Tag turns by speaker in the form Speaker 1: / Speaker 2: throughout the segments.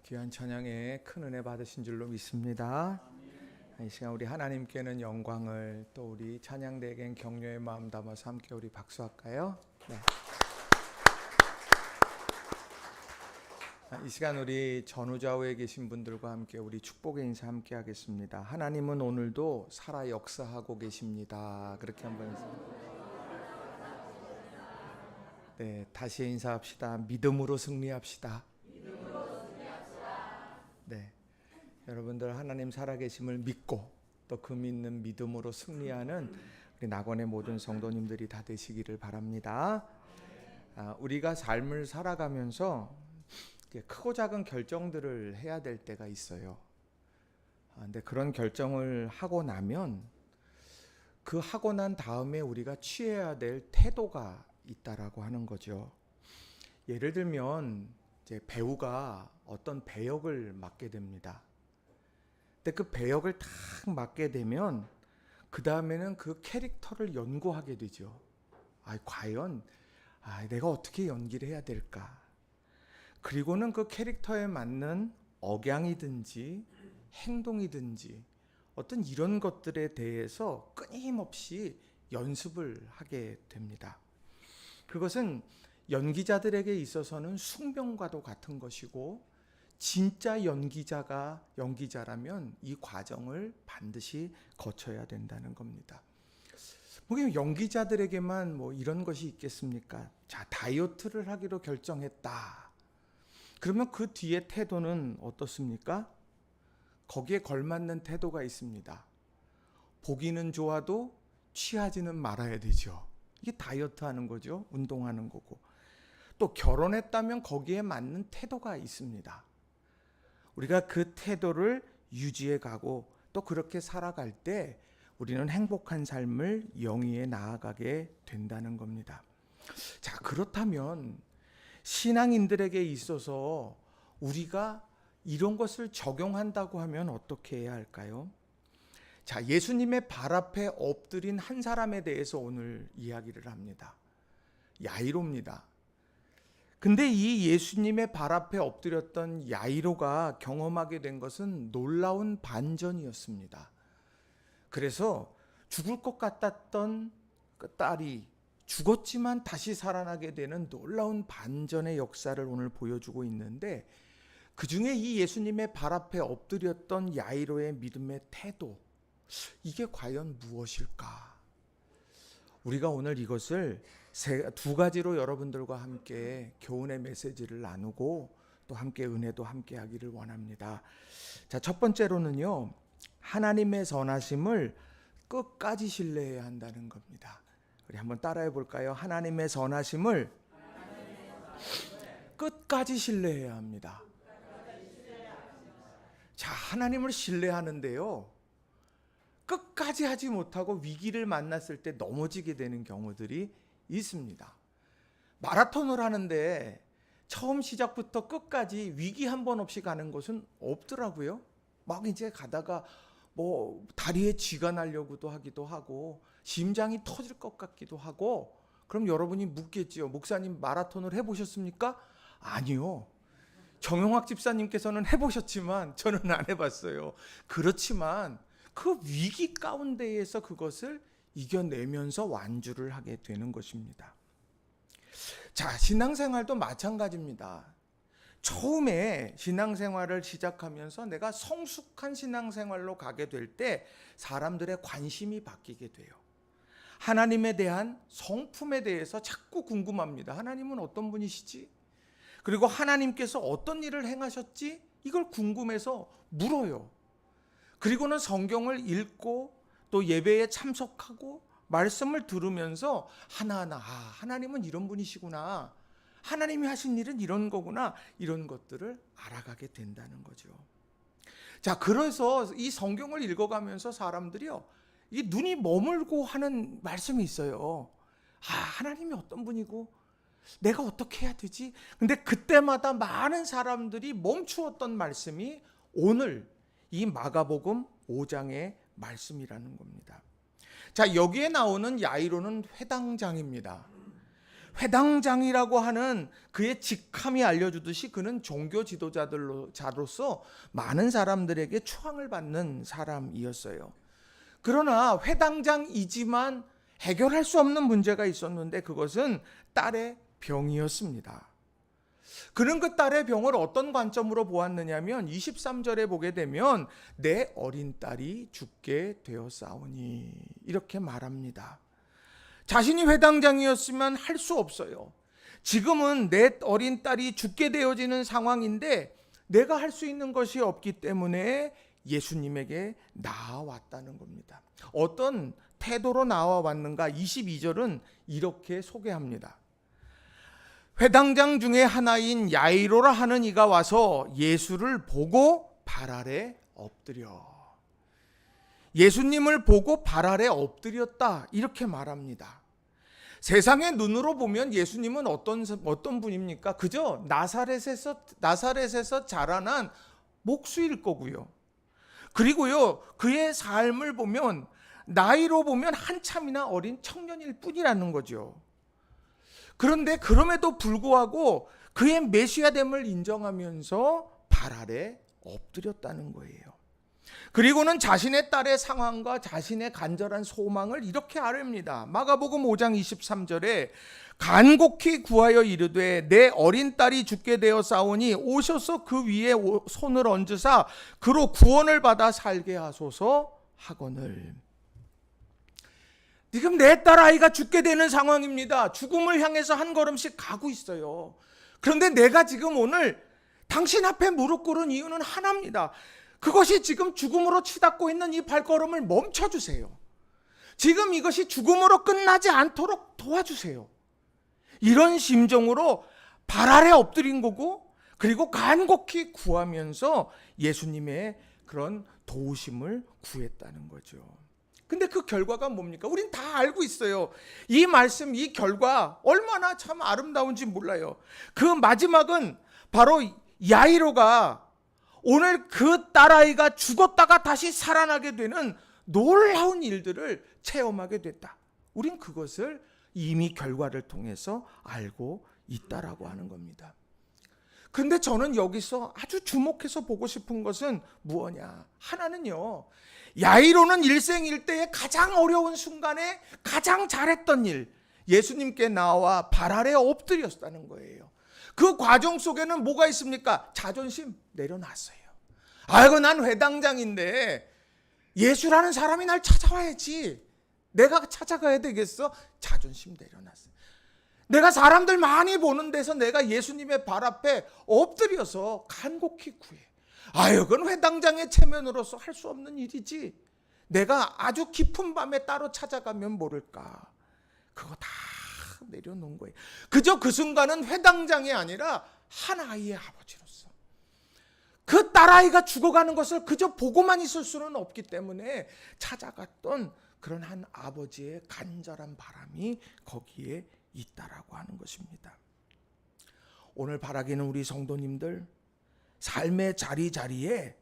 Speaker 1: 귀한 찬양에 큰 은혜 받으신 줄로 믿습니다. 이 시간 우리 하나님께는 영광을, 또 우리 찬양대에겐 격려의 마음 담아서 함께 우리 박수할까요? 네. 이 시간 우리 전후좌우에 계신 분들과 함께 우리 축복의 인사 함께 하겠습니다. 하나님은 오늘도 살아 역사하고 계십니다. 그렇게 한번 네, 다시 인사합시다. 믿음으로 승리합시다. 네, 여러분들 하나님 살아계심을 믿고 또 그 믿는 믿음으로 승리하는 우리 낙원의 모든 성도님들이 다 되시기를 바랍니다. 우리가 삶을 살아가면서 크고 작은 결정들을 해야 될 때가 있어요. 근데 그런 결정을 하고 나면 그 하고 난 다음에 우리가 취해야 될 태도가 있다라고 하는 거죠. 예를 들면 이제 배우가 어떤 배역을 맡게 됩니다. 근데 그 배역을 딱 맡게 되면 그 다음에는 그 캐릭터를 연구하게 되죠. 과연 내가 어떻게 연기를 해야 될까? 그리고는 그 캐릭터에 맞는 억양이든지 행동이든지 어떤 이런 것들에 대해서 끊임없이 연습을 하게 됩니다. 그것은 연기자들에게 있어서는 숙명과도 같은 것이고, 진짜 연기자라면 이 과정을 반드시 거쳐야 된다는 겁니다. 연기자들에게만 이런 것이 있겠습니까? 자, 다이어트를 하기로 결정했다. 그러면 그 뒤에 태도는 어떻습니까? 거기에 걸맞는 태도가 있습니다. 보기는 좋아도 취하지는 말아야 되죠. 이게 다이어트 하는 거죠. 운동하는 거고. 또 결혼했다면 거기에 맞는 태도가 있습니다. 우리가 그 태도를 유지해 가고 또 그렇게 살아갈 때 우리는 행복한 삶을 영위해 나아가게 된다는 겁니다. 자, 그렇다면 신앙인들에게 있어서 우리가 이런 것을 적용한다고 하면 어떻게 해야 할까요? 자, 예수님의 발 앞에 엎드린 한 사람에 대해서 오늘 이야기를 합니다. 야이로입니다. 근데 이 예수님의 발 앞에 엎드렸던 야이로가 경험하게 된 것은 놀라운 반전이었습니다. 그래서 죽을 것 같았던 그 딸이 죽었지만 다시 살아나게 되는 놀라운 반전의 역사를 오늘 보여주고 있는데, 그 중에 이 예수님의 발 앞에 엎드렸던 야이로의 믿음의 태도, 이게 과연 무엇일까? 우리가 오늘 이것을 두 가지로 여러분들과 함께 교훈의 메시지를 나누고 또 함께 은혜도 함께 하기를 원합니다. 자, 첫 번째로는요, 하나님의 선하심을 끝까지 신뢰해야 한다는 겁니다. 우리 한번 따라해 볼까요? 하나님의 선하심을 끝까지 신뢰해야 합니다. 자, 하나님을 신뢰하는데요, 끝까지 하지 못하고 위기를 만났을 때 넘어지게 되는 경우들이 있습니다. 마라톤을 하는데 처음 시작부터 끝까지 위기 한 번 없이 가는 것은 없더라고요. 막 이제 가다가 다리에 쥐가 나려고도 하기도 하고 심장이 터질 것 같기도 하고. 그럼 여러분이 묻겠지요. 목사님, 마라톤을 해보셨습니까? 아니요. 정용학 집사님께서는 해보셨지만 저는 안 해봤어요. 그렇지만 그 위기 가운데에서 그것을 이겨내면서 완주를 하게 되는 것입니다. 자, 신앙생활도 마찬가지입니다. 처음에 신앙생활을 시작하면서 내가 성숙한 신앙생활로 가게 될 때 사람들의 관심이 바뀌게 돼요. 하나님에 대한 성품에 대해서 자꾸 궁금합니다. 하나님은 어떤 분이시지? 그리고 하나님께서 어떤 일을 행하셨지? 이걸 궁금해서 물어요. 그리고는 성경을 읽고 또 예배에 참석하고 말씀을 들으면서 하나하나 하나님은 이런 분이시구나, 하나님이 하신 일은 이런 거구나, 이런 것들을 알아가게 된다는 거죠. 자, 그래서 이 성경을 읽어가면서 사람들이요, 이 눈이 머물고 하는 말씀이 있어요. 하나님이 어떤 분이고 내가 어떻게 해야 되지? 근데 그때마다 많은 사람들이 멈추었던 말씀이 오늘 이 마가복음 5장의 말씀이라는 겁니다. 자, 여기에 나오는 야이로는 회당장입니다. 회당장이라고 하는 그의 직함이 알려주듯이 그는 종교 지도자로서 많은 사람들에게 추앙을 받는 사람이었어요. 그러나 회당장이지만 해결할 수 없는 문제가 있었는데 그것은 딸의 병이었습니다. 그는 그 딸의 병을 어떤 관점으로 보았느냐면 23절에 보게 되면 내 어린 딸이 죽게 되었사오니 이렇게 말합니다. 자신이 회당장이었으면 할 수 없어요. 지금은 내 어린 딸이 죽게 되어지는 상황인데 내가 할 수 있는 것이 없기 때문에 예수님에게 나아왔다는 겁니다. 어떤 태도로 나아왔는가? 22절은 이렇게 소개합니다. 회당장 중에 하나인 야이로라 하는 이가 와서 예수를 보고 발 아래 엎드려. 예수님을 보고 발 아래 엎드렸다 이렇게 말합니다. 세상의 눈으로 보면 예수님은 어떤 분입니까? 그저 나사렛에서 자라난 목수일 거고요. 그리고요, 그의 삶을 보면 나이로 보면 한참이나 어린 청년일 뿐이라는 거죠. 그런데 그럼에도 불구하고 그의 메시아됨을 인정하면서 발 아래 엎드렸다는 거예요. 그리고는 자신의 딸의 상황과 자신의 간절한 소망을 이렇게 아뢰입니다. 마가복음 5장 23절에 간곡히 구하여 이르되 내 어린 딸이 죽게 되었사오니 오셔서 그 위에 손을 얹으사 그로 구원을 받아 살게 하소서 하거늘. 지금 내 딸 아이가 죽게 되는 상황입니다. 죽음을 향해서 한 걸음씩 가고 있어요. 그런데 내가 지금 오늘 당신 앞에 무릎 꿇은 이유는 하나입니다. 그것이 지금 죽음으로 치닫고 있는 이 발걸음을 멈춰주세요. 지금 이것이 죽음으로 끝나지 않도록 도와주세요. 이런 심정으로 발 아래 엎드린 거고, 그리고 간곡히 구하면서 예수님의 그런 도우심을 구했다는 거죠. 근데 그 결과가 뭡니까? 우린 다 알고 있어요. 이 말씀, 이 결과 얼마나 참 아름다운지 몰라요. 그 마지막은 바로 야이로가 오늘 그 딸아이가 죽었다가 다시 살아나게 되는 놀라운 일들을 체험하게 됐다. 우린 그것을 이미 결과를 통해서 알고 있다라고 하는 겁니다. 근데 저는 여기서 아주 주목해서 보고 싶은 것은 무엇냐? 하나는요, 야이로는 일생일대의 가장 어려운 순간에 가장 잘했던 일, 예수님께 나와 발 아래 엎드렸다는 거예요. 그 과정 속에는 뭐가 있습니까? 자존심 내려놨어요. 아이고, 난 회당장인데 예수라는 사람이 날 찾아와야지. 내가 찾아가야 되겠어? 자존심 내려놨어요. 내가 사람들 많이 보는 데서 내가 예수님의 발 앞에 엎드려서 간곡히 구해. 아유, 그건 회당장의 체면으로서 할 수 없는 일이지. 내가 아주 깊은 밤에 따로 찾아가면 모를까. 그거 다 내려놓은 거예요. 그저 그 순간은 회당장이 아니라 한 아이의 아버지로서 그 딸아이가 죽어가는 것을 그저 보고만 있을 수는 없기 때문에 찾아갔던 그런 한 아버지의 간절한 바람이 거기에 있다라고 하는 것입니다. 오늘 바라기는 우리 성도님들 삶의 자리자리에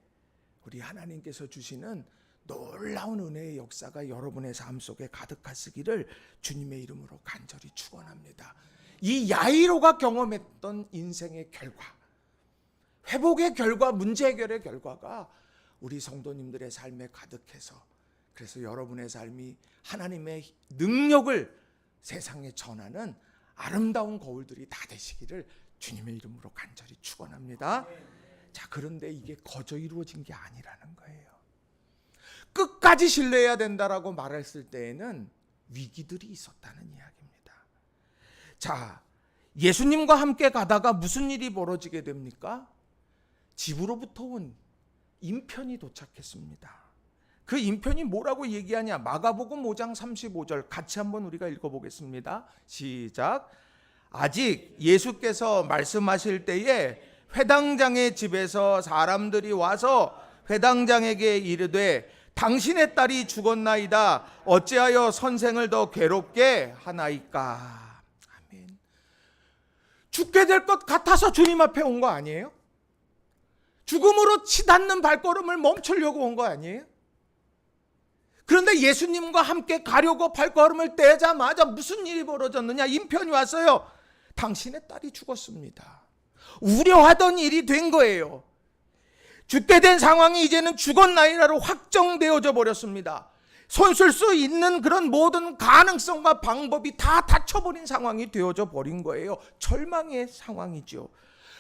Speaker 1: 우리 하나님께서 주시는 놀라운 은혜의 역사가 여러분의 삶 속에 가득하시기를 주님의 이름으로 간절히 축원합니다. 이 야이로가 경험했던 인생의 결과, 회복의 결과, 문제 해결의 결과가 우리 성도님들의 삶에 가득해서, 그래서 여러분의 삶이 하나님의 능력을 세상에 전하는 아름다운 거울들이 다 되시기를 주님의 이름으로 간절히 축원합니다. 자, 그런데 이게 거저 이루어진 게 아니라는 거예요. 끝까지 신뢰해야 된다라고 말했을 때에는 위기들이 있었다는 이야기입니다. 자, 예수님과 함께 가다가 무슨 일이 벌어지게 됩니까? 집으로부터 온 인편이 도착했습니다. 그 인편이 뭐라고 얘기하냐? 마가복음 5장 35절 같이 한번 우리가 읽어보겠습니다. 시작. 아직 예수께서 말씀하실 때에 회당장의 집에서 사람들이 와서 회당장에게 이르되 당신의 딸이 죽었나이다. 어찌하여 선생을 더 괴롭게 하나이까? 아멘. 죽게 될 것 같아서 주님 앞에 온 거 아니에요? 죽음으로 치닫는 발걸음을 멈추려고 온 거 아니에요? 그런데 예수님과 함께 가려고 발걸음을 떼자마자 무슨 일이 벌어졌느냐? 인편이 왔어요. 당신의 딸이 죽었습니다. 우려하던 일이 된 거예요. 죽게 된 상황이 이제는 죽었나이라로 확정되어져 버렸습니다. 손 쓸 수 있는 그런 모든 가능성과 방법이 다 닫혀버린 상황이 되어져 버린 거예요. 절망의 상황이죠.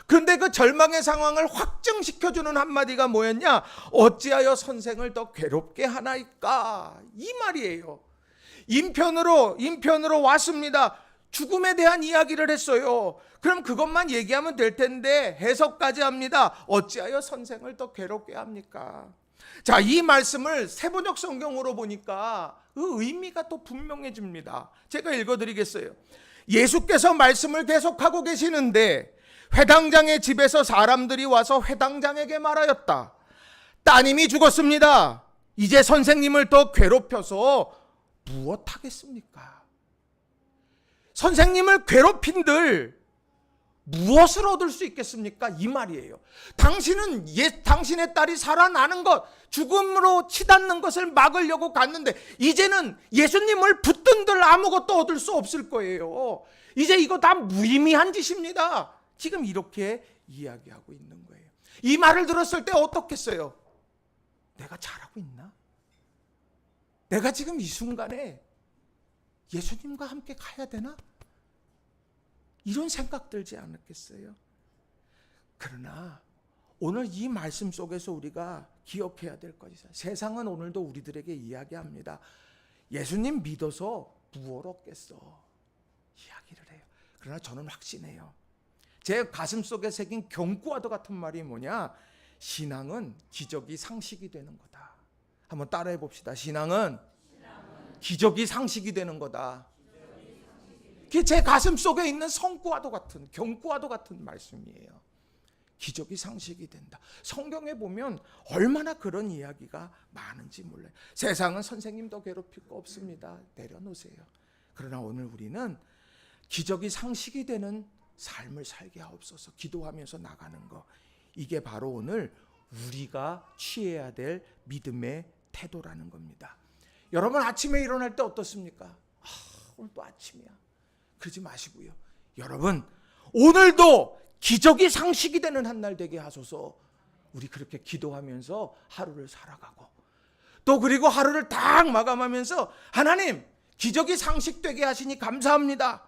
Speaker 1: 그런데 그 절망의 상황을 확증시켜주는 한마디가 뭐였냐? 어찌하여 선생을 더 괴롭게 하나이까? 이 말이에요. 인편으로 왔습니다. 죽음에 대한 이야기를 했어요. 그럼 그것만 얘기하면 될 텐데 해석까지 합니다. 어찌하여 선생을 더 괴롭게 합니까? 자, 이 말씀을 세번역 성경으로 보니까 그 의미가 또 분명해집니다. 제가 읽어드리겠어요. 예수께서 말씀을 계속하고 계시는데 회당장의 집에서 사람들이 와서 회당장에게 말하였다. 따님이 죽었습니다. 이제 선생님을 더 괴롭혀서 무엇하겠습니까? 선생님을 괴롭힌들 무엇을 얻을 수 있겠습니까? 이 말이에요. 당신은 당신의 딸이 살아나는 것, 죽음으로 치닫는 것을 막으려고 갔는데 이제는 예수님을 붙든들 아무것도 얻을 수 없을 거예요. 이제 이거 다 무의미한 짓입니다. 지금 이렇게 이야기하고 있는 거예요. 이 말을 들었을 때 어떻겠어요? 내가 잘하고 있나? 내가 지금 이 순간에 예수님과 함께 가야 되나? 이런 생각 들지 않았겠어요? 그러나 오늘 이 말씀 속에서 우리가 기억해야 될 것이 있어요. 세상은 오늘도 우리들에게 이야기합니다. 예수님 믿어서 무엇 얻겠어? 이야기를 해요. 그러나 저는 확신해요. 제 가슴 속에 새긴 경구와도 같은 말이 뭐냐? 신앙은 기적이 상식이 되는 거다. 한번 따라해 봅시다. 신앙은 기적이 상식이 되는 거다. 그게 제 가슴 속에 있는 성구와도 같은, 경구와도 같은 말씀이에요. 기적이 상식이 된다. 성경에 보면 얼마나 그런 이야기가 많은지 몰라요. 세상은 선생님 더 괴롭힐 거 없습니다. 내려놓으세요. 그러나 오늘 우리는 기적이 상식이 되는 삶을 살게 하옵소서. 기도하면서 나가는 거. 이게 바로 오늘 우리가 취해야 될 믿음의 태도라는 겁니다. 여러분 아침에 일어날 때 어떻습니까? 오늘 또 아침이야. 그러지 마시고요. 여러분 오늘도 기적이 상식이 되는 한 날 되게 하소서. 우리 그렇게 기도하면서 하루를 살아가고 또 그리고 하루를 딱 마감하면서 하나님 기적이 상식되게 하시니 감사합니다.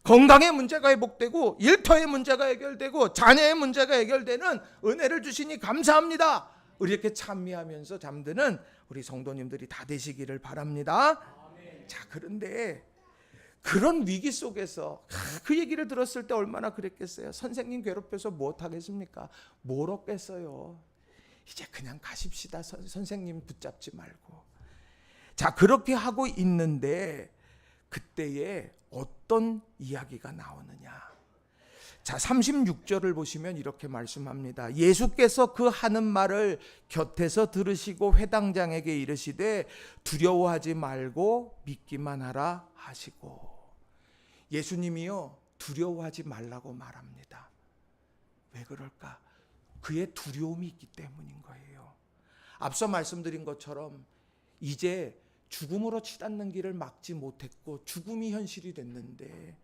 Speaker 1: 건강의 문제가 회복되고 일터의 문제가 해결되고 자녀의 문제가 해결되는 은혜를 주시니 감사합니다. 우리 이렇게 찬미하면서 잠드는 우리 성도님들이 다 되시기를 바랍니다. 자, 그런데 그런 위기 속에서 그 얘기를 들었을 때 얼마나 그랬겠어요. 선생님 괴롭혀서 무엇하겠습니까? 뭘 얻겠어요. 이제 그냥 가십시다. 선생님 붙잡지 말고. 자, 그렇게 하고 있는데 그때에 어떤 이야기가 나오느냐. 자, 36절을 보시면 이렇게 말씀합니다. 예수께서 그 하는 말을 곁에서 들으시고 회당장에게 이르시되 두려워하지 말고 믿기만 하라 하시고. 예수님이요 두려워하지 말라고 말합니다. 왜 그럴까? 그의 두려움이 있기 때문인 거예요. 앞서 말씀드린 것처럼 이제 죽음으로 치닫는 길을 막지 못했고 죽음이 현실이 됐는데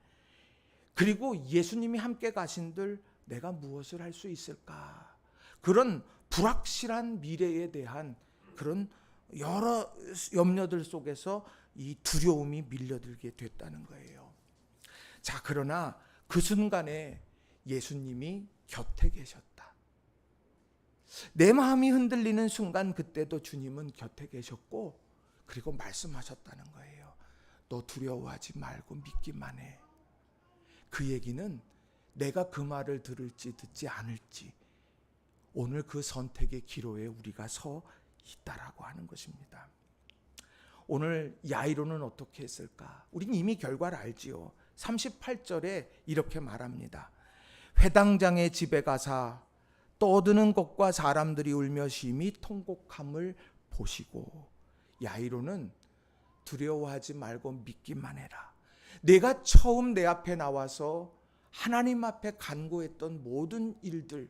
Speaker 1: 그리고 예수님이 함께 가신들 내가 무엇을 할 수 있을까? 그런 불확실한 미래에 대한 그런 여러 염려들 속에서 이 두려움이 밀려들게 됐다는 거예요. 자, 그러나 그 순간에 예수님이 곁에 계셨다. 내 마음이 흔들리는 순간 그때도 주님은 곁에 계셨고 그리고 말씀하셨다는 거예요. 너 두려워하지 말고 믿기만 해. 그 얘기는 내가 그 말을 들을지 듣지 않을지 오늘 그 선택의 기로에 우리가 서 있다라고 하는 것입니다. 오늘 야이로는 어떻게 했을까? 우린 이미 결과를 알지요. 38절에 이렇게 말합니다. 회당장의 집에 가사 떠드는 것과 사람들이 울며 심히 통곡함을 보시고. 야이로는 두려워하지 말고 믿기만 해라. 내가 처음 내 앞에 나와서 하나님 앞에 간구했던 모든 일들,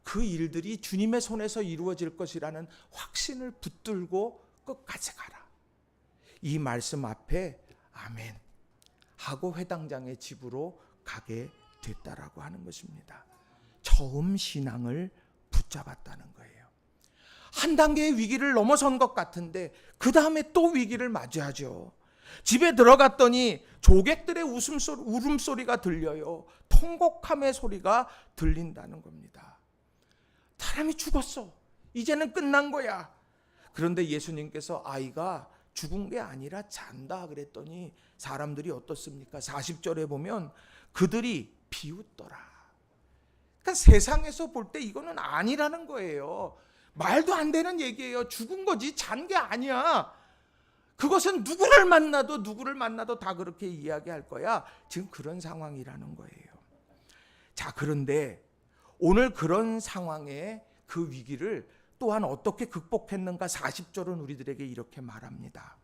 Speaker 1: 그 일들이 주님의 손에서 이루어질 것이라는 확신을 붙들고 끝까지 가라. 이 말씀 앞에 아멘 하고 회당장의 집으로 가게 됐다라고 하는 것입니다. 처음 신앙을 붙잡았다는 거예요. 한 단계의 위기를 넘어선 것 같은데 그 다음에 또 위기를 맞이하죠. 집에 들어갔더니 조객들의 울음소리가 들려요. 통곡함의 소리가 들린다는 겁니다. 사람이 죽었어. 이제는 끝난 거야. 그런데 예수님께서 아이가 죽은 게 아니라 잔다 그랬더니 사람들이 어떻습니까? 40절에 보면 그들이 비웃더라. 그러니까 세상에서 볼 때 이거는 아니라는 거예요. 말도 안 되는 얘기예요. 죽은 거지 잔 게 아니야. 그것은 누구를 만나도 다 그렇게 이야기할 거야. 지금 그런 상황이라는 거예요. 자, 그런데 오늘 그런 상황에 그 위기를 또한 어떻게 극복했는가 40절은 우리들에게 이렇게 말합니다.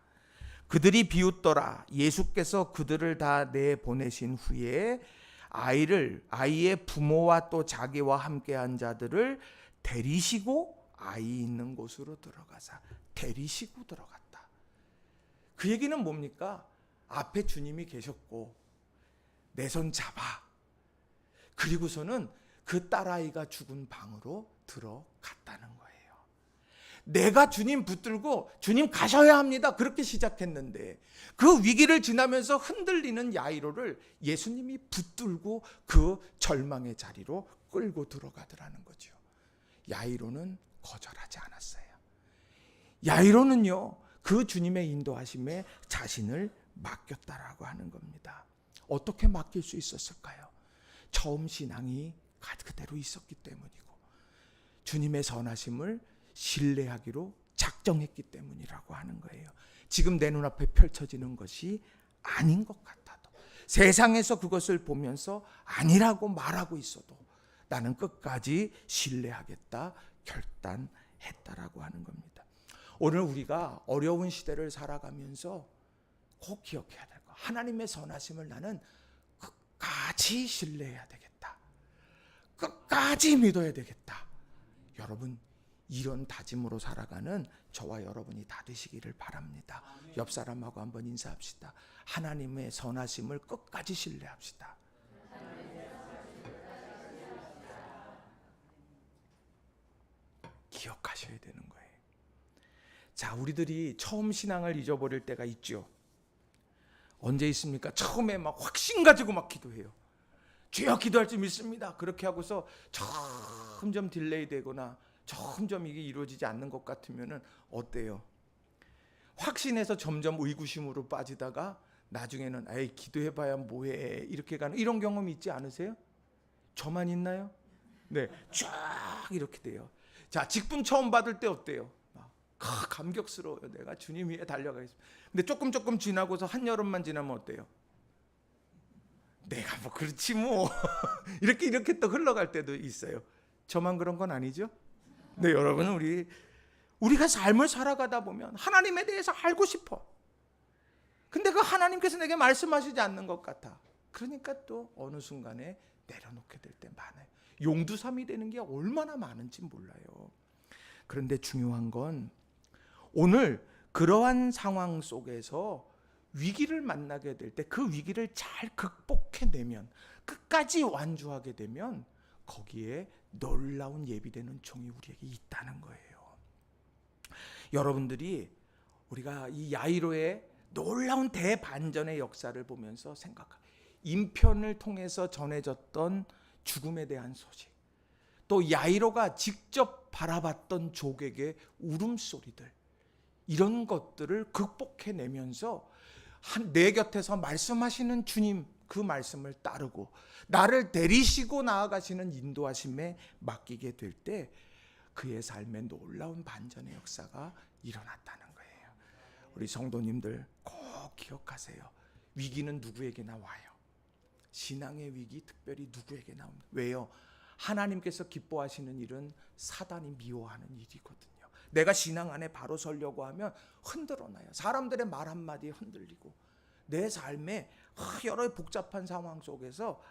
Speaker 1: 그들이 비웃더라. 예수께서 그들을 다 내보내신 후에 아이의 부모와 또 자기와 함께한 자들을 데리시고 아이 있는 곳으로 들어가사 데리시고 들어갔다. 그 얘기는 뭡니까? 앞에 주님이 계셨고 내 손 잡아. 그리고서는 그 딸아이가 죽은 방으로 들어갔다는 거예요. 내가 주님 붙들고 주님 가셔야 합니다. 그렇게 시작했는데 그 위기를 지나면서 흔들리는 야이로를 예수님이 붙들고 그 절망의 자리로 끌고 들어가더라는 거죠. 야이로는 거절하지 않았어요. 야이로는요, 그 주님의 인도하심에 자신을 맡겼다라고 하는 겁니다. 어떻게 맡길 수 있었을까요? 처음 신앙이 그대로 있었기 때문이고 주님의 선하심을 신뢰하기로 작정했기 때문이라고 하는 거예요. 지금 내 눈앞에 펼쳐지는 것이 아닌 것 같아도 세상에서 그것을 보면서 아니라고 말하고 있어도 나는 끝까지 신뢰하겠다 결단했다라고 하는 겁니다. 오늘 우리가 어려운 시대를 살아가면서 꼭 기억해야 될 것, 하나님의 선하심을 나는 끝까지 신뢰해야 되겠다. 끝까지 믿어야 되겠다. 여러분, 이런 다짐으로 살아가는 저와 여러분이 다 되시기를 바랍니다. 옆 사람하고 한번 인사합시다. 하나님의 선하심을 끝까지 신뢰합시다. 기억하셔야 되는 거예요. 자, 우리들이 처음 신앙을 잊어버릴 때가 있죠. 언제 있습니까? 처음에 막 확신 가지고 막 기도해요. 주여 기도할 줄 믿습니다. 그렇게 하고서 점점 딜레이 되거나 점점 이게 이루어지지 않는 것 같으면은 어때요? 확신해서 점점 의구심으로 빠지다가 나중에는 에이 기도해봐야 뭐해 이렇게 가는 이런 경험이 있지 않으세요? 저만 있나요? 네, 쫙 이렇게 돼요. 자, 직분 처음 받을 때 어때요? 감격스러워요. 내가 주님 위에 달려가겠습니다. 근데 조금 지나고서 한여름만 지나면 어때요? 내가 뭐 그렇지 뭐 이렇게 또 흘러갈 때도 있어요. 저만 그런 건 아니죠? 네, 여러분, 우리가 삶을 살아가다 보면 하나님에 대해서 알고 싶어. 근데 그 하나님께서 내게 말씀하시지 않는 것 같아. 그러니까 또 어느 순간에 내려놓게 될 때 많아요. 용두삼이 되는 게 얼마나 많은지 몰라요. 그런데 중요한 건 오늘 그러한 상황 속에서 위기를 만나게 될 때 그 위기를 잘 극복해내면, 끝까지 완주하게 되면 거기에 놀라운 예비되는 종이 우리에게 있다는 거예요. 여러분들이 우리가 이 야이로의 놀라운 대반전의 역사를 보면서 인편을 통해서 전해졌던 죽음에 대한 소식, 또 야이로가 직접 바라봤던 족에게 울음소리들, 이런 것들을 극복해내면서 내 곁에서 말씀하시는 주님 그 말씀을 따르고 나를 데리시고 나아가시는 인도하심에 맡기게 될 때 그의 삶에 놀라운 반전의 역사가 일어났다는 거예요. 우리 성도님들 꼭 기억하세요. 위기는 누구에게나 와요. 신앙의 위기 특별히 누구에게나 옵니다. 왜요? 하나님께서 기뻐하시는 일은 사단이 미워하는 일이거든요. 내가 신앙 안에 바로 서려고 하면 흔들어놔요. 사람들의 말 한마디에 흔들리고 내 삶에 여러 복잡한 상황 속에서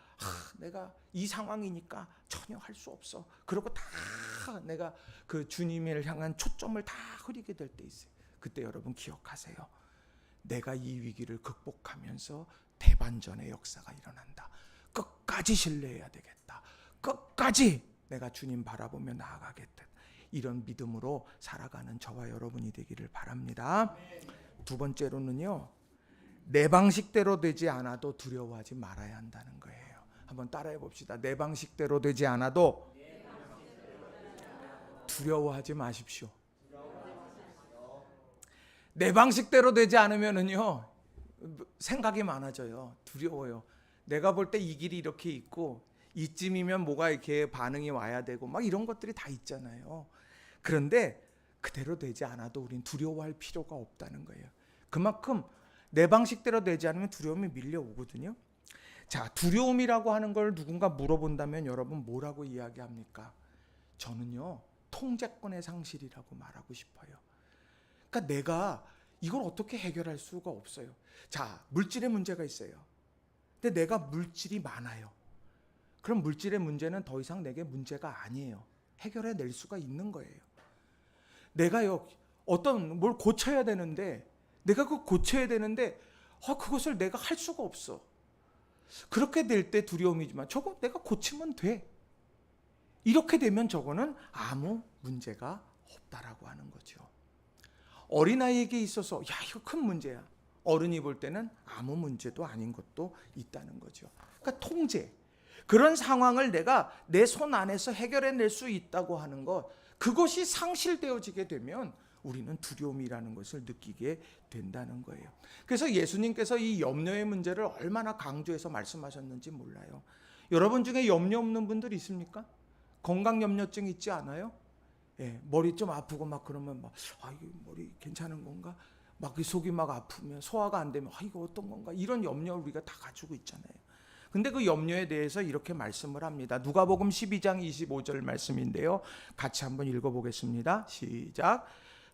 Speaker 1: 내가 이 상황이니까 전혀 할 수 없어. 그리고 다 내가 그 주님을 향한 초점을 다 흐리게 될 때 있어요. 그때 여러분 기억하세요. 내가 이 위기를 극복하면서 대반전의 역사가 일어난다. 끝까지 신뢰해야 되겠다. 끝까지 내가 주님 바라보며 나아가겠다. 이런 믿음으로 살아가는 저와 여러분이 되기를 바랍니다. 두 번째로는요, 내 방식대로 되지 않아도 두려워하지 말아야 한다는 거예요. 한번 따라해 봅시다. 내 방식대로 되지 않아도 두려워하지 마십시오. 내 방식대로 되지 않으면은요, 생각이 많아져요. 두려워요. 내가 볼 때 이 길이 이렇게 있고 이쯤이면 뭐가 이렇게 반응이 와야 되고 막 이런 것들이 다 있잖아요. 그런데 그대로 되지 않아도 우린 두려워할 필요가 없다는 거예요. 그만큼 내 방식대로 되지 않으면 두려움이 밀려오거든요. 자, 두려움이라고 하는 걸 누군가 물어본다면 여러분 뭐라고 이야기합니까? 저는요, 통제권의 상실이라고 말하고 싶어요. 그러니까 내가 이걸 어떻게 해결할 수가 없어요. 자, 물질의 문제가 있어요. 근데 내가 물질이 많아요. 그럼 물질의 문제는 더 이상 내게 문제가 아니에요. 해결해 낼 수가 있는 거예요. 내가요, 어떤 뭘 고쳐야 되는데 내가 그거 고쳐야 되는데 그것을 내가 할 수가 없어. 그렇게 될 때 두려움이지만 저거 내가 고치면 돼. 이렇게 되면 저거는 아무 문제가 없다라고 하는 거죠. 어린아이에게 있어서 이거 큰 문제야. 어른이 볼 때는 아무 문제도 아닌 것도 있다는 거죠. 그러니까 통제. 그런 상황을 내가 내 손 안에서 해결해낼 수 있다고 하는 것, 그것이 상실되어지게 되면 우리는 두려움이라는 것을 느끼게 된다는 거예요. 그래서 예수님께서 이 염려의 문제를 얼마나 강조해서 말씀하셨는지 몰라요. 여러분 중에 염려 없는 분들 있습니까? 건강 염려증 있지 않아요? 예, 머리 좀 아프고 막 그러면 막 이게 머리 괜찮은 건가? 막 속이 막 아프면 소화가 안 되면 이거 어떤 건가? 이런 염려를 우리가 다 가지고 있잖아요. 근데 그 염려에 대해서 이렇게 말씀을 합니다. 누가복음 12장 25절 말씀인데요. 같이 한번 읽어보겠습니다. 시작.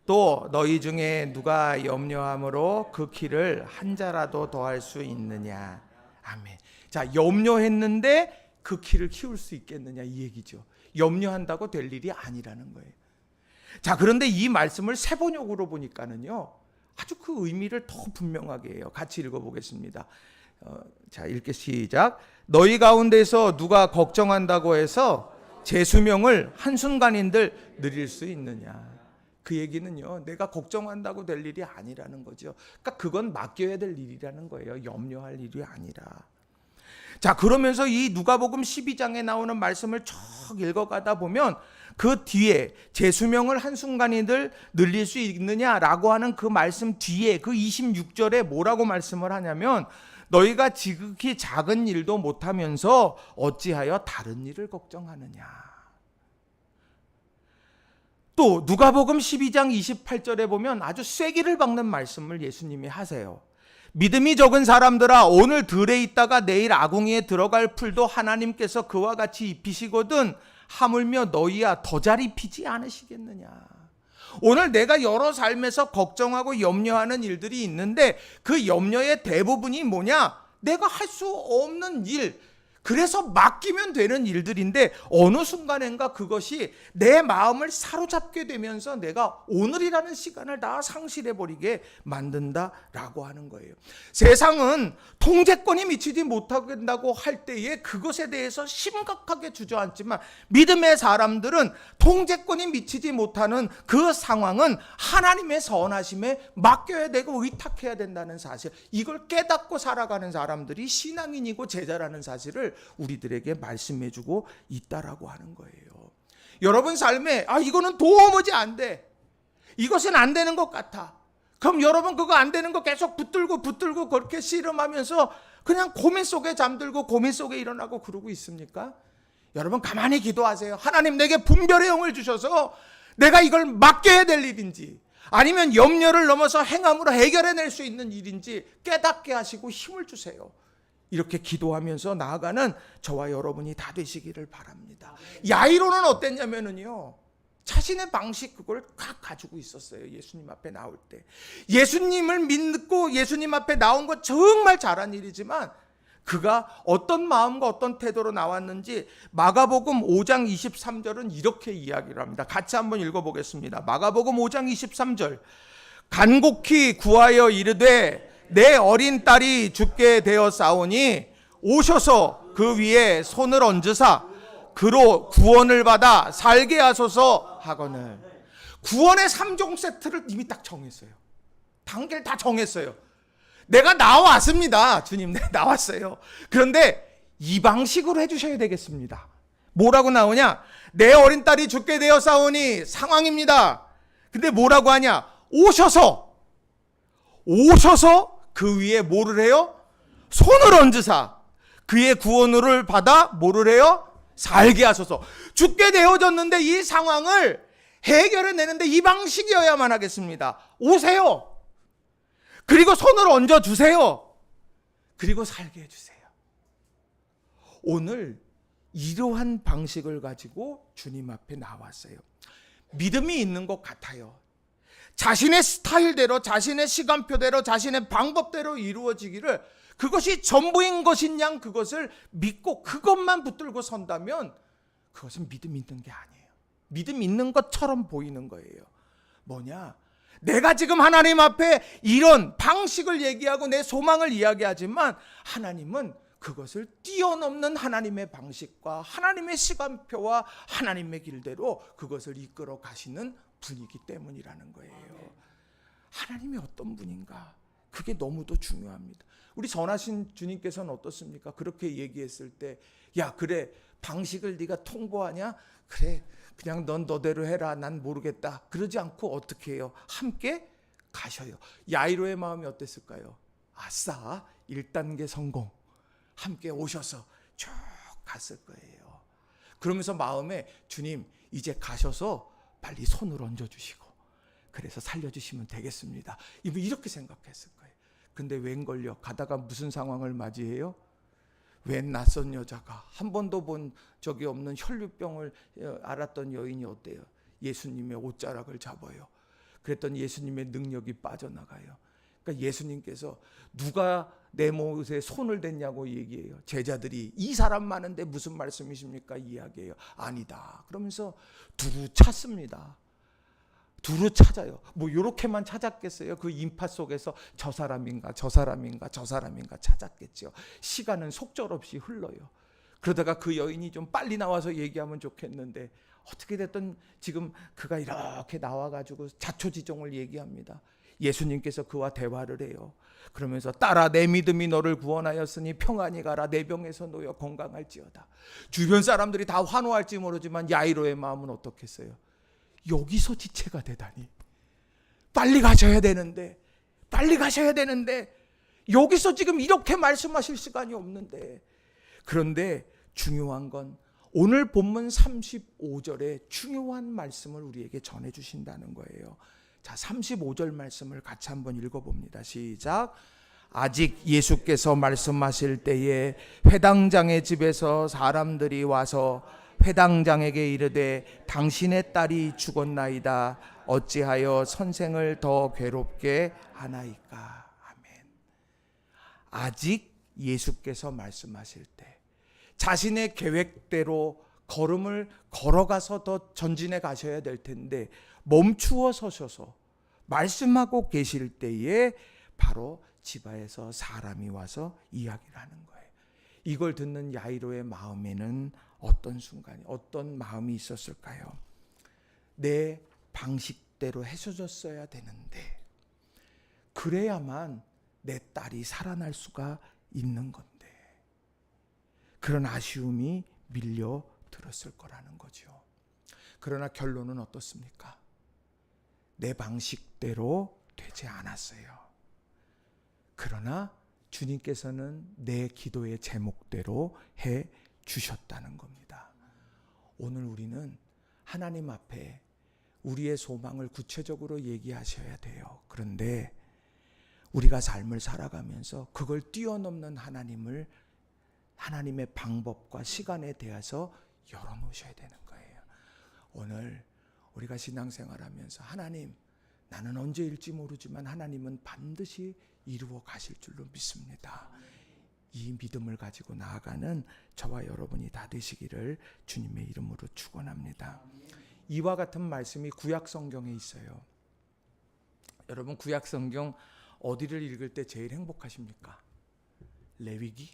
Speaker 1: 또 너희 중에 누가 염려함으로 그 키를 한 자라도 더할 수 있느냐. 아멘. 자, 염려했는데 그 키를 키울 수 있겠느냐 이 얘기죠. 염려한다고 될 일이 아니라는 거예요. 자, 그런데 이 말씀을 세번역으로 보니까는요, 아주 그 의미를 더 분명하게 해요. 같이 읽어보겠습니다. 자, 읽게 시작. 너희 가운데서 누가 걱정한다고 해서 제 수명을 한순간인들 늘릴 수 있느냐. 그 얘기는요, 내가 걱정한다고 될 일이 아니라는 거죠. 그러니까 그건 맡겨야 될 일이라는 거예요. 염려할 일이 아니라. 자, 그러면서 이 누가복음 12장에 나오는 말씀을 쭉 읽어가다 보면 그 뒤에 제 수명을 한순간이들 늘릴 수 있느냐라고 하는 그 말씀 뒤에 그 26절에 뭐라고 말씀을 하냐면, 너희가 지극히 작은 일도 못하면서 어찌하여 다른 일을 걱정하느냐. 또 누가복음 12장 28절에 보면 아주 쐐기를 박는 말씀을 예수님이 하세요. 믿음이 적은 사람들아, 오늘 들에 있다가 내일 아궁이에 들어갈 풀도 하나님께서 그와 같이 입히시거든 하물며 너희야 더 잘 입히지 않으시겠느냐. 오늘 내가 여러 삶에서 걱정하고 염려하는 일들이 있는데 그 염려의 대부분이 뭐냐? 내가 할 수 없는 일, 그래서 맡기면 되는 일들인데 어느 순간인가 그것이 내 마음을 사로잡게 되면서 내가 오늘이라는 시간을 다 상실해버리게 만든다라고 하는 거예요. 세상은 통제권이 미치지 못한다고 할 때에 그것에 대해서 심각하게 주저앉지만, 믿음의 사람들은 통제권이 미치지 못하는 그 상황은 하나님의 선하심에 맡겨야 되고 의탁해야 된다는 사실, 이걸 깨닫고 살아가는 사람들이 신앙인이고 제자라는 사실을 우리들에게 말씀해주고 있다라고 하는 거예요. 여러분 삶에 이거는 도무지 안 돼, 이것은 안 되는 것 같아. 그럼 여러분 그거 안 되는 거 계속 붙들고 그렇게 씨름하면서 그냥 고민 속에 잠들고 고민 속에 일어나고 그러고 있습니까? 여러분 가만히 기도하세요. 하나님, 내게 분별의 영을 주셔서 내가 이걸 맡겨야 될 일인지 아니면 염려를 넘어서 행함으로 해결해낼 수 있는 일인지 깨닫게 하시고 힘을 주세요. 이렇게 기도하면서 나아가는 저와 여러분이 다 되시기를 바랍니다. 야이로는 어땠냐면요, 자신의 방식 그걸 다 가지고 있었어요. 예수님 앞에 나올 때 예수님을 믿고 예수님 앞에 나온 거 정말 잘한 일이지만 그가 어떤 마음과 어떤 태도로 나왔는지 마가복음 5장 23절은 이렇게 이야기를 합니다. 같이 한번 읽어보겠습니다. 마가복음 5장 23절. 간곡히 구하여 이르되 내 어린 딸이 죽게 되었사오니 오셔서 그 위에 손을 얹으사 그로 구원을 받아 살게 하소서 하거늘. 구원의 3종 세트를 이미 딱 정했어요. 단계를 다 정했어요. 내가 나왔습니다. 주님, 네, 나왔어요. 그런데 이 방식으로 해주셔야 되겠습니다. 뭐라고 나오냐? 내 어린 딸이 죽게 되었사오니 상황입니다. 근데 뭐라고 하냐? 오셔서 그 위에 뭐를 해요? 손을 얹으사 그의 구원을 받아 뭐를 해요? 살게 하소서. 죽게 되어졌는데 이 상황을 해결해내는데 이 방식이어야만 하겠습니다. 오세요. 그리고 손을 얹어주세요. 그리고 살게 해주세요. 오늘 이러한 방식을 가지고 주님 앞에 나왔어요. 믿음이 있는 것 같아요. 자신의 스타일대로, 자신의 시간표대로, 자신의 방법대로 이루어지기를, 그것이 전부인 것인 양 그것을 믿고 그것만 붙들고 선다면 그것은 믿음 있는 게 아니에요. 믿음 있는 것처럼 보이는 거예요. 뭐냐? 내가 지금 하나님 앞에 이런 방식을 얘기하고 내 소망을 이야기하지만 하나님은 그것을 뛰어넘는 하나님의 방식과 하나님의 시간표와 하나님의 길대로 그것을 이끌어 가시는 분이기 때문이라는 거예요. 하나님이 어떤 분인가? 그게 너무도 중요합니다. 우리 전하신 주님께서는 어떻습니까? 그렇게 얘기했을 때, 야, 그래, 방식을 네가 통보하냐? 그래, 그냥 넌 너대로 해라. 난 모르겠다. 그러지 않고 어떻게 해요? 함께 가셔요. 야이로의 마음이 어땠을까요? 아싸, 1단계 성공. 함께 오셔서 쭉 갔을 거예요. 그러면서 마음에 주님, 이제 가셔서 빨리 손을 얹어주시고 그래서 살려주시면 되겠습니다. 이렇게 생각했을 거예요. 근데 웬걸요? 가다가 무슨 상황을 맞이해요? 웬 낯선 여자가, 한 번도 본 적이 없는 혈류병을 앓았던 여인이 어때요? 예수님의 옷자락을 잡아요. 그랬더니 예수님의 능력이 빠져나가요. 그러니까 예수님께서 누가 내 못에 손을 댔냐고 얘기해요. 제자들이 이 사람 많은데 무슨 말씀이십니까? 이야기해요. 아니다. 그러면서 두루 찾습니다. 두루 찾아요. 뭐 이렇게만 찾았겠어요? 그 인파 속에서 저 사람인가 찾았겠죠. 시간은 속절없이 흘러요. 그러다가 그 여인이 좀 빨리 나와서 얘기하면 좋겠는데 어떻게 됐든 지금 그가 이렇게 나와가지고 자초지종을 얘기합니다. 예수님께서 그와 대화를 해요. 그러면서 딸아, 내 믿음이 너를 구원하였으니 평안히 가라. 내 병에서 놓여 건강할지어다. 주변 사람들이 다 환호할지 모르지만 야이로의 마음은 어떻겠어요? 여기서 지체가 되다니. 빨리 가셔야 되는데 여기서 지금 이렇게 말씀하실 시간이 없는데. 그런데 중요한 건 오늘 본문 35절에 중요한 말씀을 우리에게 전해주신다는 거예요. 자, 35절 말씀을 같이 한번 읽어봅니다. 시작. 아직 예수께서 말씀하실 때에 회당장의 집에서 사람들이 와서 회당장에게 이르되 당신의 딸이 죽었나이다. 어찌하여 선생을 더 괴롭게 하나이까. 아멘. 아직 예수께서 말씀하실 때 자신의 계획대로 걸음을 걸어가서 더 전진해 가셔야 될 텐데 멈추어 서셔서 말씀하고 계실 때에 바로 지바에서 사람이 와서 이야기를 하는 거예요. 이걸 듣는 야이로의 마음에는 어떤 순간이, 어떤 마음이 있었을까요? 내 방식대로 해줘줬어야 되는데 그래야만 내 딸이 살아날 수가 있는 건데, 그런 아쉬움이 밀려들었을 거라는 거죠. 그러나 결론은 어떻습니까? 내 방식대로 되지 않았어요. 그러나 주님께서는 내 기도의 제목대로 해 주셨다는 겁니다. 오늘 우리는 하나님 앞에 우리의 소망을 구체적으로 얘기하셔야 돼요. 그런데 우리가 삶을 살아가면서 그걸 뛰어넘는 하나님의 방법과 시간에 대해서 열어놓으셔야 되는 거예요. 오늘 우리가 신앙생활하면서 하나님, 나는 언제일지 모르지만 하나님은 반드시 이루어 가실 줄로 믿습니다. 이 믿음을 가지고 나아가는 저와 여러분이 다 되시기를 주님의 이름으로 축원합니다. 이와 같은 말씀이 구약 성경에 있어요. 여러분 구약 성경 어디를 읽을 때 제일 행복하십니까? 레위기?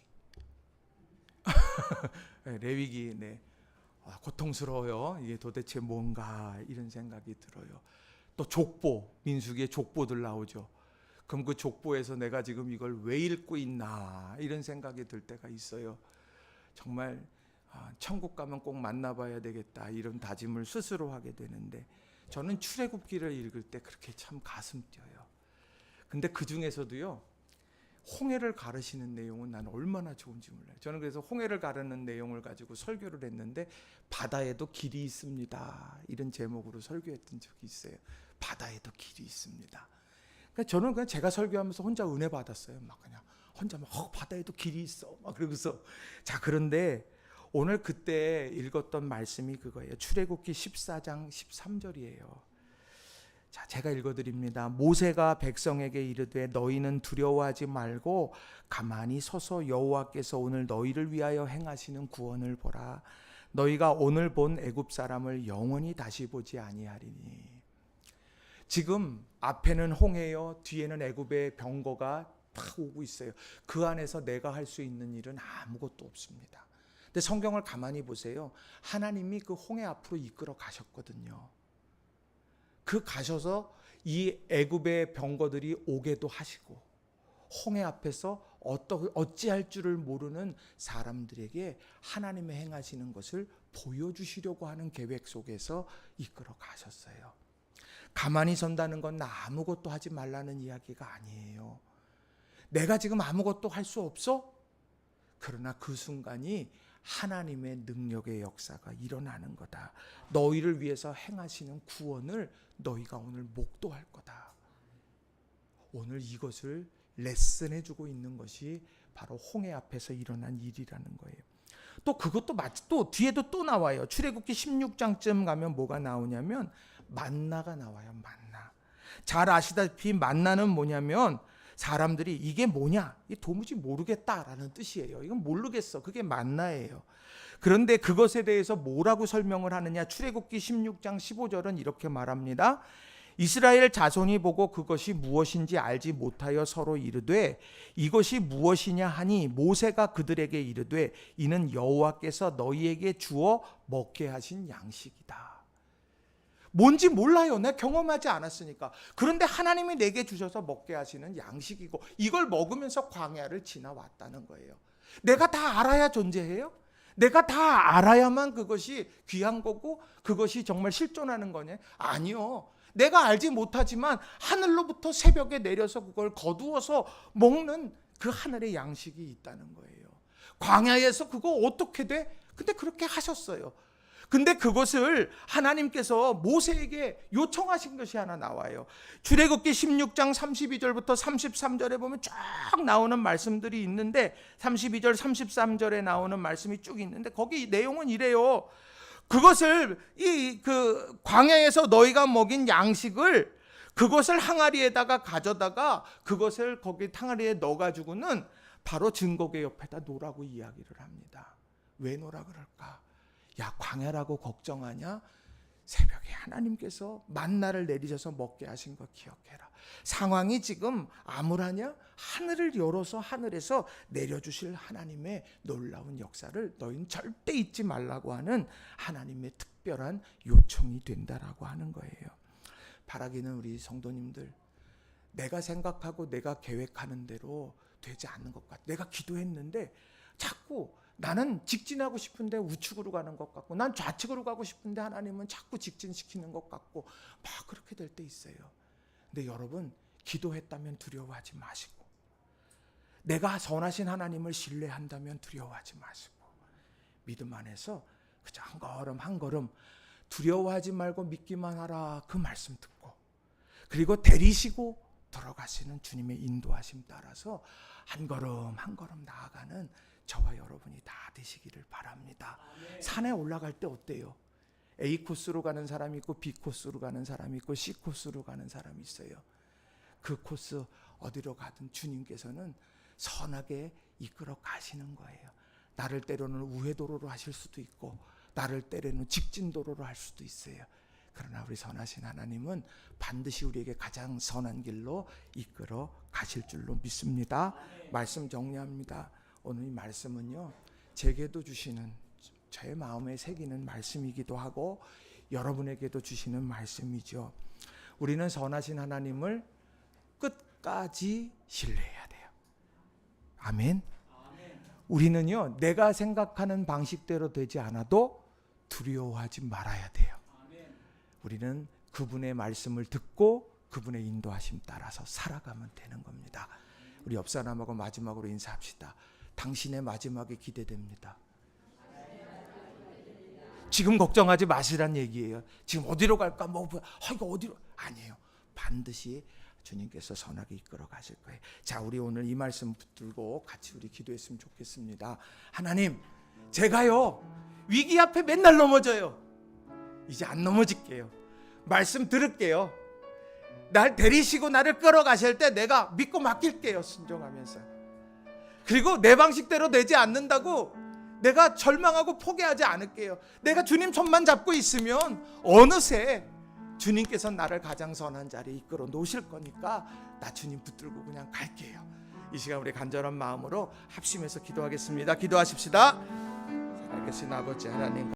Speaker 1: 네, 레위기. 네. 고통스러워요. 이게 도대체 뭔가 이런 생각이 들어요. 또 족보, 민수기에 족보들 나오죠. 그럼 그 족보에서 내가 지금 이걸 왜 읽고 있나 이런 생각이 들 때가 있어요. 정말 천국 가면 꼭 만나봐야 되겠다 이런 다짐을 스스로 하게 되는데, 저는 출애굽기를 읽을 때 그렇게 참 가슴 뛰어요. 근데 그 중에서도요, 홍해를 가르시는 내용은 나는 얼마나 좋은지 몰라요. 저는 그래서 홍해를 가르는 내용을 가지고 설교를 했는데, 바다에도 길이 있습니다 이런 제목으로 설교했던 적이 있어요. 바다에도 길이 있습니다. 그러니까 저는 그냥 제가 설교하면서 혼자 은혜 받았어요. 막 그냥 혼자 막 바다에도 길이 있어 막 그러고서. 자, 그런데 오늘 그때 읽었던 말씀이 그거예요. 출애굽기 14장 13절이에요. 자, 제가 읽어드립니다. 모세가 백성에게 이르되 너희는 두려워하지 말고 가만히 서서 여호와께서 오늘 너희를 위하여 행하시는 구원을 보라. 너희가 오늘 본 애굽 사람을 영원히 다시 보지 아니하리니. 지금 앞에는 홍해요, 뒤에는 애굽의 병거가 막 오고 있어요. 그 안에서 내가 할 수 있는 일은 아무것도 없습니다. 근데 성경을 가만히 보세요. 하나님이 그 홍해 앞으로 이끌어 가셨거든요. 그 가셔서 이 애굽의 병거들이 오게도 하시고, 홍해 앞에서 어찌할 줄을 모르는 사람들에게 하나님의 행하시는 것을 보여주시려고 하는 계획 속에서 이끌어 가셨어요. 가만히 선다는 건 아무것도 하지 말라는 이야기가 아니에요. 내가 지금 아무것도 할 수 없어? 그러나 그 순간이 하나님의 능력의 역사가 일어나는 거다. 너희를 위해서 행하시는 구원을 너희가 오늘 목도할 거다. 오늘 이것을 레슨해주고 있는 것이 바로 홍해 앞에서 일어난 일이라는 거예요. 또 그것도 또 뒤에도 또 나와요. 출애굽기 16장쯤 가면 뭐가 나오냐면 만나가 나와요. 만나. 잘 아시다시피 만나는 뭐냐면, 사람들이 이게 뭐냐? 이 도무지 모르겠다라는 뜻이에요. 이건 모르겠어. 그게 만나예요. 그런데 그것에 대해서 뭐라고 설명을 하느냐? 출애굽기 16장 15절은 이렇게 말합니다. 이스라엘 자손이 보고 그것이 무엇인지 알지 못하여 서로 이르되 이것이 무엇이냐 하니 모세가 그들에게 이르되 이는 여호와께서 너희에게 주어 먹게 하신 양식이다. 뭔지 몰라요. 내가 경험하지 않았으니까. 그런데 하나님이 내게 주셔서 먹게 하시는 양식이고, 이걸 먹으면서 광야를 지나왔다는 거예요. 내가 다 알아야 존재해요? 내가 다 알아야만 그것이 귀한 거고 그것이 정말 실존하는 거냐? 아니요. 내가 알지 못하지만 하늘로부터 새벽에 내려서 그걸 거두어서 먹는 그 하늘의 양식이 있다는 거예요. 광야에서 그거 어떻게 돼? 근데 그렇게 하셨어요. 근데 그것을 하나님께서 모세에게 요청하신 것이 하나 나와요. 출애굽기 16장 32절부터 33절에 보면 쭉 나오는 말씀들이 있는데, 32절 33절에 나오는 말씀이 쭉 있는데 거기 내용은 이래요. 그것을 그 광야에서 너희가 먹인 양식을 그것을 항아리에다가 가져다가 그것을 거기 항아리에 넣어가지고는 바로 증거궤 옆에다 놓으라고 이야기를 합니다. 왜 놓으라 그럴까? 야, 광야라고 걱정하냐? 새벽에 하나님께서 만나를 내리셔서 먹게 하신 거 기억해라. 상황이 지금 암울하냐? 하늘을 열어서 하늘에서 내려주실 하나님의 놀라운 역사를 너희는 절대 잊지 말라고 하는 하나님의 특별한 요청이 된다라고 하는 거예요. 바라기는 우리 성도님들, 내가 생각하고 내가 계획하는 대로 되지 않는 것 같아. 내가 기도했는데 자꾸 나는 직진하고 싶은데 우측으로 가는 것 같고, 난 좌측으로 가고 싶은데 하나님은 자꾸 직진시키는 것 같고, 막 그렇게 될 때 있어요. 근데 여러분, 기도했다면 두려워하지 마시고, 내가 선하신 하나님을 신뢰한다면 두려워하지 마시고, 믿음 안에서 그저 한 걸음 한 걸음 두려워하지 말고 믿기만 하라, 그 말씀 듣고, 그리고 데리시고 들어가시는 주님의 인도하심 따라서 한 걸음 한 걸음 나아가는 저와 여러분이 다 되시기를 바랍니다. 산에 올라갈 때 어때요? A 코스로 가는 사람이 있고 B 코스로 가는 사람이 있고 C 코스로 가는 사람이 있어요. 그 코스 어디로 가든 주님께서는 선하게 이끌어 가시는 거예요. 나를 때로는 우회도로로 하실 수도 있고 나를 때로는 직진도로로 할 수도 있어요. 그러나 우리 선하신 하나님은 반드시 우리에게 가장 선한 길로 이끌어 가실 줄로 믿습니다. 말씀 정리합니다. 오늘 이 말씀은요, 제게도 주시는, 제 마음에 새기는 말씀이기도 하고 여러분에게도 주시는 말씀이죠. 우리는 선하신 하나님을 끝까지 신뢰해야 돼요. 아멘. 우리는요, 내가 생각하는 방식대로 되지 않아도 두려워하지 말아야 돼요. 우리는 그분의 말씀을 듣고 그분의 인도하심 따라서 살아가면 되는 겁니다. 우리 옆 사람하고 마지막으로 인사합시다. 당신의 마지막이 기대됩니다. 지금 걱정하지 마시란 얘기예요. 지금 어디로 갈까? 이거 어디로? 아니에요. 반드시 주님께서 선하게 이끌어 가실 거예요. 자, 우리 오늘 이 말씀 붙들고 같이 우리 기도했으면 좋겠습니다. 하나님, 제가요 위기 앞에 맨날 넘어져요. 이제 안 넘어질게요. 말씀 들을게요. 날 데리시고 나를 끌어가실 때 내가 믿고 맡길게요. 순종하면서. 그리고 내 방식대로 되지 않는다고 내가 절망하고 포기하지 않을게요. 내가 주님 손만 잡고 있으면 어느새 주님께서 나를 가장 선한 자리에 이끌어 놓으실 거니까 나 주님 붙들고 그냥 갈게요. 이 시간 우리 간절한 마음으로 합심해서 기도하겠습니다. 기도하십시다. 살아계신 아버지 하나님,